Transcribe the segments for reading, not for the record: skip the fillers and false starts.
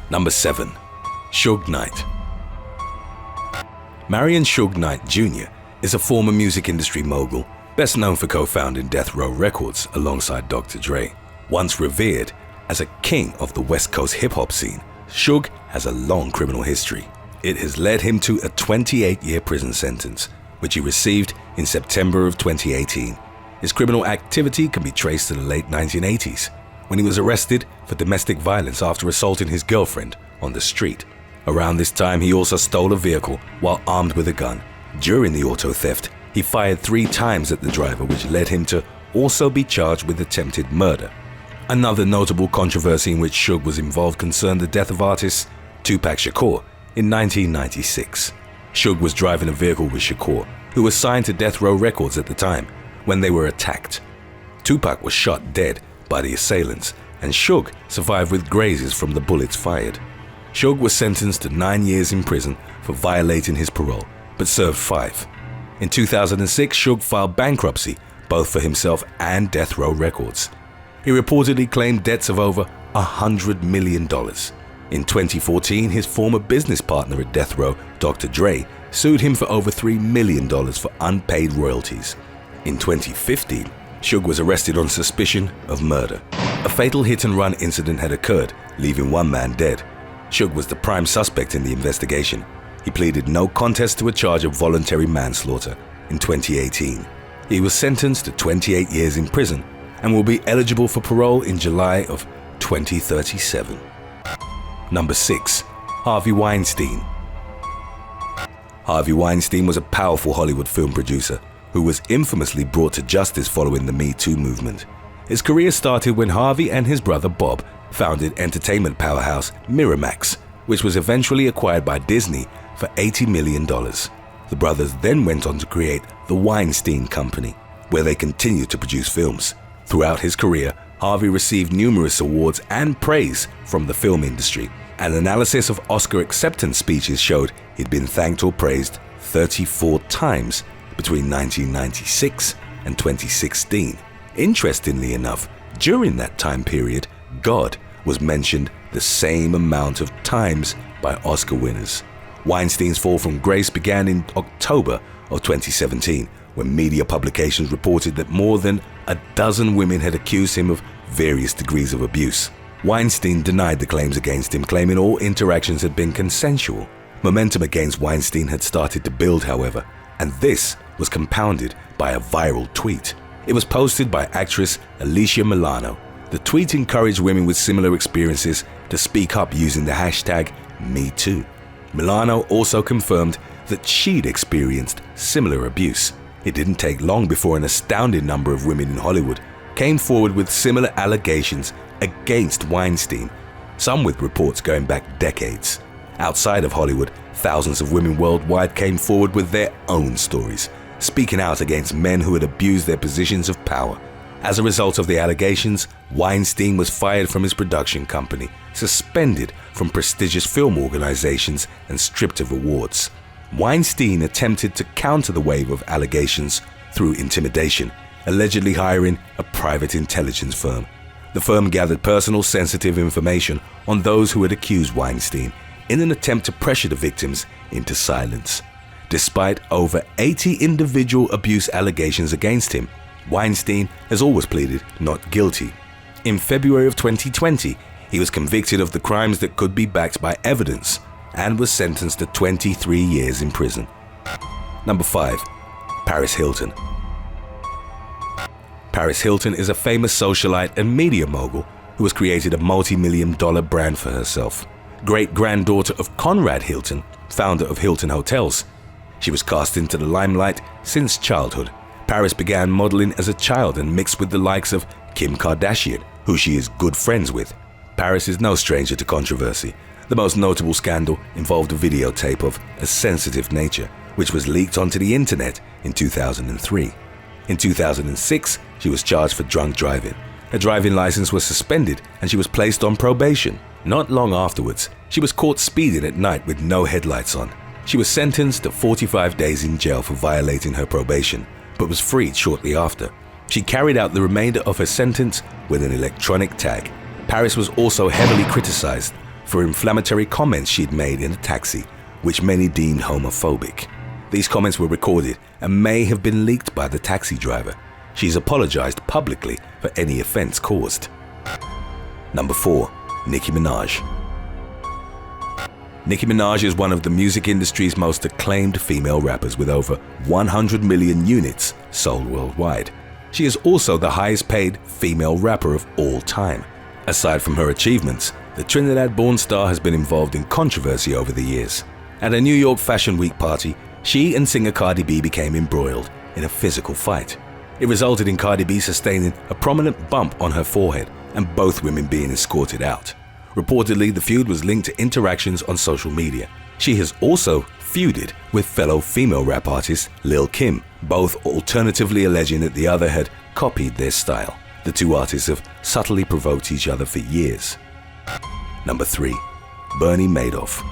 Number 7. Suge Knight. Marion Suge Knight Jr. is a former music industry mogul, best known for co-founding Death Row Records alongside Dr. Dre. Once revered as a king of the West Coast hip-hop scene, Suge has a long criminal history. It has led him to a 28-year prison sentence, which he received in September of 2018. His criminal activity can be traced to the late 1980s, when he was arrested for domestic violence after assaulting his girlfriend on the street. Around this time, he also stole a vehicle while armed with a gun. During the auto theft, he fired 3 times at the driver, which led him to also be charged with attempted murder. Another notable controversy in which Suge was involved concerned the death of artist Tupac Shakur in 1996. Suge was driving a vehicle with Shakur, who was signed to Death Row Records at the time, when they were attacked. Tupac was shot dead by the assailants, and Suge survived with grazes from the bullets fired. Suge was sentenced to 9 years in prison for violating his parole, but served 5. In 2006, Suge filed bankruptcy, both for himself and Death Row Records. He reportedly claimed debts of over $100 million. In 2014, his former business partner at Death Row, Dr. Dre, sued him for over $3 million for unpaid royalties. In 2015, Suge was arrested on suspicion of murder. A fatal hit-and-run incident had occurred, leaving 1 man dead. Suge was the prime suspect in the investigation. He pleaded no contest to a charge of voluntary manslaughter in 2018. He was sentenced to 28 years in prison and will be eligible for parole in July of 2037. Number 6. Harvey Weinstein. Harvey Weinstein was a powerful Hollywood film producer who was infamously brought to justice following the Me Too movement. His career started when Harvey and his brother Bob founded entertainment powerhouse Miramax, which was eventually acquired by Disney for $80 million. The brothers then went on to create the Weinstein Company, where they continued to produce films. Throughout his career, Harvey received numerous awards and praise from the film industry. An analysis of Oscar acceptance speeches showed he'd been thanked or praised 34 times between 1996 and 2016. Interestingly enough, during that time period, God was mentioned the same amount of times by Oscar winners. Weinstein's fall from grace began in October of 2017, when media publications reported that more than a dozen women had accused him of various degrees of abuse. Weinstein denied the claims against him, claiming all interactions had been consensual. Momentum against Weinstein had started to build, however, and this was compounded by a viral tweet. It was posted by actress Alicia Milano. The tweet encouraged women with similar experiences to speak up using the hashtag #MeToo. Milano also confirmed that she'd experienced similar abuse. It didn't take long before an astounding number of women in Hollywood came forward with similar allegations against Weinstein, some with reports going back decades. Outside of Hollywood, thousands of women worldwide came forward with their own stories, speaking out against men who had abused their positions of power. As a result of the allegations, Weinstein was fired from his production company, suspended from prestigious film organizations, and stripped of awards. Weinstein attempted to counter the wave of allegations through intimidation, allegedly hiring a private intelligence firm. The firm gathered personal sensitive information on those who had accused Weinstein in an attempt to pressure the victims into silence. Despite over 80 individual abuse allegations against him, Weinstein has always pleaded not guilty. In February of 2020, he was convicted of the crimes that could be backed by evidence and was sentenced to 23 years in prison. Number 5. Paris Hilton. Paris Hilton is a famous socialite and media mogul who has created a multi-million-dollar brand for herself. Great-granddaughter of Conrad Hilton, founder of Hilton Hotels. She was cast into the limelight since childhood. Paris began modeling as a child and mixed with the likes of Kim Kardashian, who she is good friends with. Paris is no stranger to controversy. The most notable scandal involved a videotape of a sensitive nature, which was leaked onto the internet in 2003. In 2006, she was charged for drunk driving. Her driving license was suspended and she was placed on probation. Not long afterwards, she was caught speeding at night with no headlights on. She was sentenced to 45 days in jail for violating her probation, but was freed shortly after. She carried out the remainder of her sentence with an electronic tag. Paris was also heavily criticized for inflammatory comments she'd made in a taxi, which many deemed homophobic. These comments were recorded and may have been leaked by the taxi driver. She's apologized publicly for any offense caused. Number 4. Nicki Minaj. Nicki Minaj is one of the music industry's most acclaimed female rappers with over 100 million units sold worldwide. She is also the highest paid female rapper of all time. Aside from her achievements, the Trinidad-born star has been involved in controversy over the years. At a New York Fashion Week party, she and singer Cardi B became embroiled in a physical fight. It resulted in Cardi B sustaining a prominent bump on her forehead and both women being escorted out. Reportedly, the feud was linked to interactions on social media. She has also feuded with fellow female rap artist Lil' Kim, both alternatively alleging that the other had copied their style. The two artists have subtly provoked each other for years. Number 3. Bernie Madoff.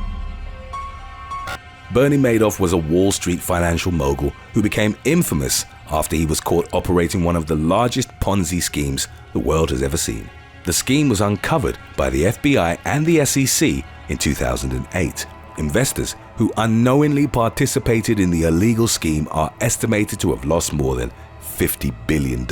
Bernie Madoff was a Wall Street financial mogul who became infamous after he was caught operating one of the largest Ponzi schemes the world has ever seen. The scheme was uncovered by the FBI and the SEC in 2008. Investors who unknowingly participated in the illegal scheme are estimated to have lost more than $50 billion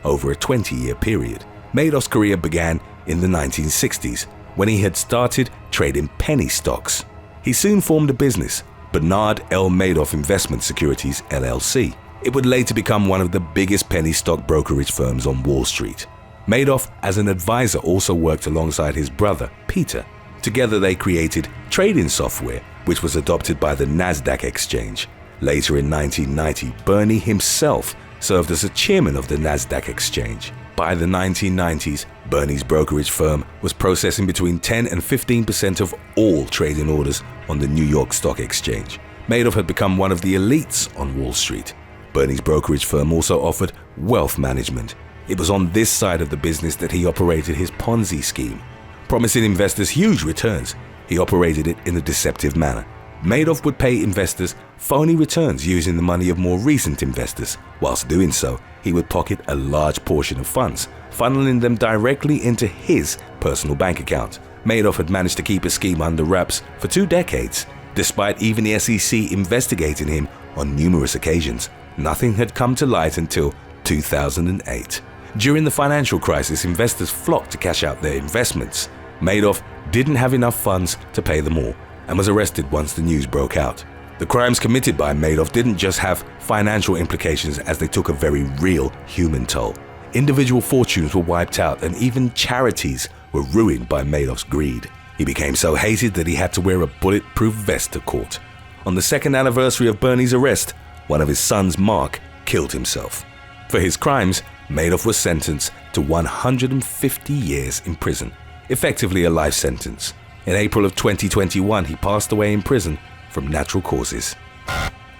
over a 20-year period. Madoff's career began in the 1960s when he had started trading penny stocks. He soon formed a business, Bernard L. Madoff Investment Securities, LLC. It would later become one of the biggest penny stock brokerage firms on Wall Street. Madoff, as an advisor, also worked alongside his brother, Peter. Together they created trading software, which was adopted by the Nasdaq exchange. Later in 1990, Bernie himself served as a chairman of the Nasdaq exchange. By the 1990s, Bernie's brokerage firm was processing between 10 and 15% of all trading orders on the New York Stock Exchange. Madoff had become one of the elites on Wall Street. Bernie's brokerage firm also offered wealth management. It was on this side of the business that he operated his Ponzi scheme. Promising investors huge returns, he operated it in a deceptive manner. Madoff would pay investors phony returns using the money of more recent investors. Whilst doing so, he would pocket a large portion of funds, funneling them directly into his personal bank account. Madoff had managed to keep his scheme under wraps for 2 decades. Despite even the SEC investigating him on numerous occasions, nothing had come to light until 2008. During the financial crisis, investors flocked to cash out their investments. Madoff didn't have enough funds to pay them all and was arrested once the news broke out. The crimes committed by Madoff didn't just have financial implications, as they took a very real human toll. Individual fortunes were wiped out and even charities were ruined by Madoff's greed. He became so hated that he had to wear a bulletproof vest to court. On the 2nd anniversary of Bernie's arrest, one of his sons, Mark, killed himself. For his crimes, Madoff was sentenced to 150 years in prison, effectively a life sentence. In April of 2021, he passed away in prison from natural causes.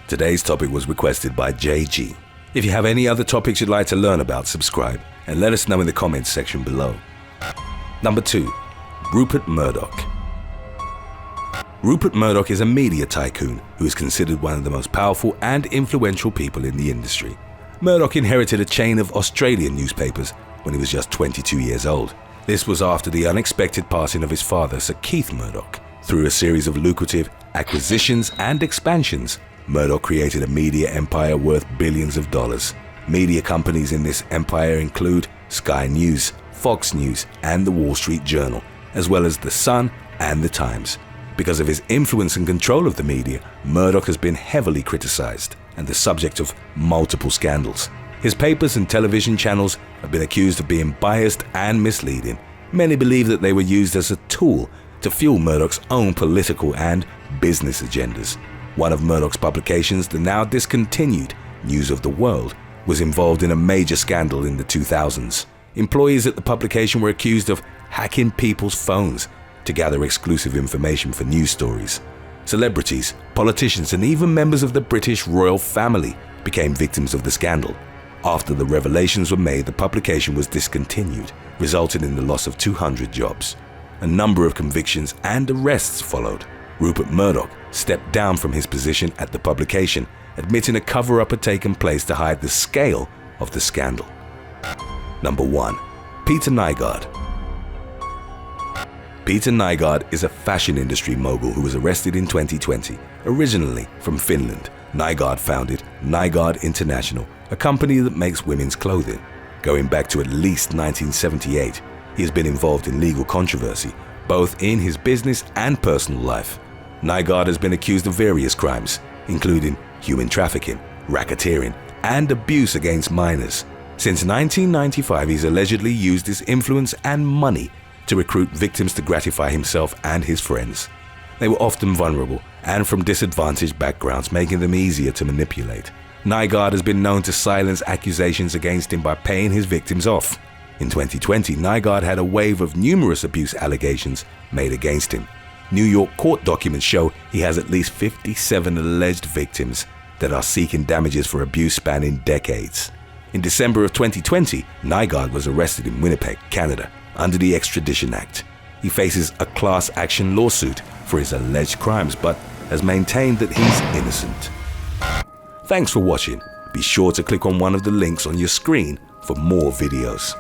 Today's topic was requested by JG. If you have any other topics you'd like to learn about, subscribe and let us know in the comments section below. Number 2. Rupert Murdoch. Rupert Murdoch is a media tycoon who is considered one of the most powerful and influential people in the industry. Murdoch inherited a chain of Australian newspapers when he was just 22 years old. This was after the unexpected passing of his father, Sir Keith Murdoch. Through a series of lucrative acquisitions and expansions, Murdoch created a media empire worth billions of dollars. Media companies in this empire include Sky News, Fox News, and the Wall Street Journal, as well as The Sun and The Times. Because of his influence and control of the media, Murdoch has been heavily criticized and the subject of multiple scandals. His papers and television channels have been accused of being biased and misleading. Many believe that they were used as a tool to fuel Murdoch's own political and business agendas. One of Murdoch's publications, the now discontinued News of the World, was involved in a major scandal in the 2000s. Employees at the publication were accused of hacking people's phones to gather exclusive information for news stories. Celebrities, politicians, and even members of the British royal family became victims of the scandal. After the revelations were made, the publication was discontinued, resulting in the loss of 200 jobs. A number of convictions and arrests followed. Rupert Murdoch stepped down from his position at the publication, admitting a cover-up had taken place to hide the scale of the scandal. Number 1. Peter Nygard. Peter Nygard is a fashion industry mogul who was arrested in 2020. Originally from Finland, Nygard founded Nygard International, a company that makes women's clothing. Going back to at least 1978, he has been involved in legal controversy, both in his business and personal life. Nygard has been accused of various crimes, including human trafficking, racketeering, and abuse against minors. Since 1995, he's allegedly used his influence and money to recruit victims to gratify himself and his friends. They were often vulnerable and from disadvantaged backgrounds, making them easier to manipulate. Nygard has been known to silence accusations against him by paying his victims off. In 2020, Nygard had a wave of numerous abuse allegations made against him. New York court documents show he has at least 57 alleged victims that are seeking damages for abuse spanning decades. In December of 2020, Nygard was arrested in Winnipeg, Canada, under the Extradition Act. He faces a class action lawsuit for his alleged crimes, but has maintained that he's innocent. Thanks for watching. Be sure to click on one of the links on your screen for more videos.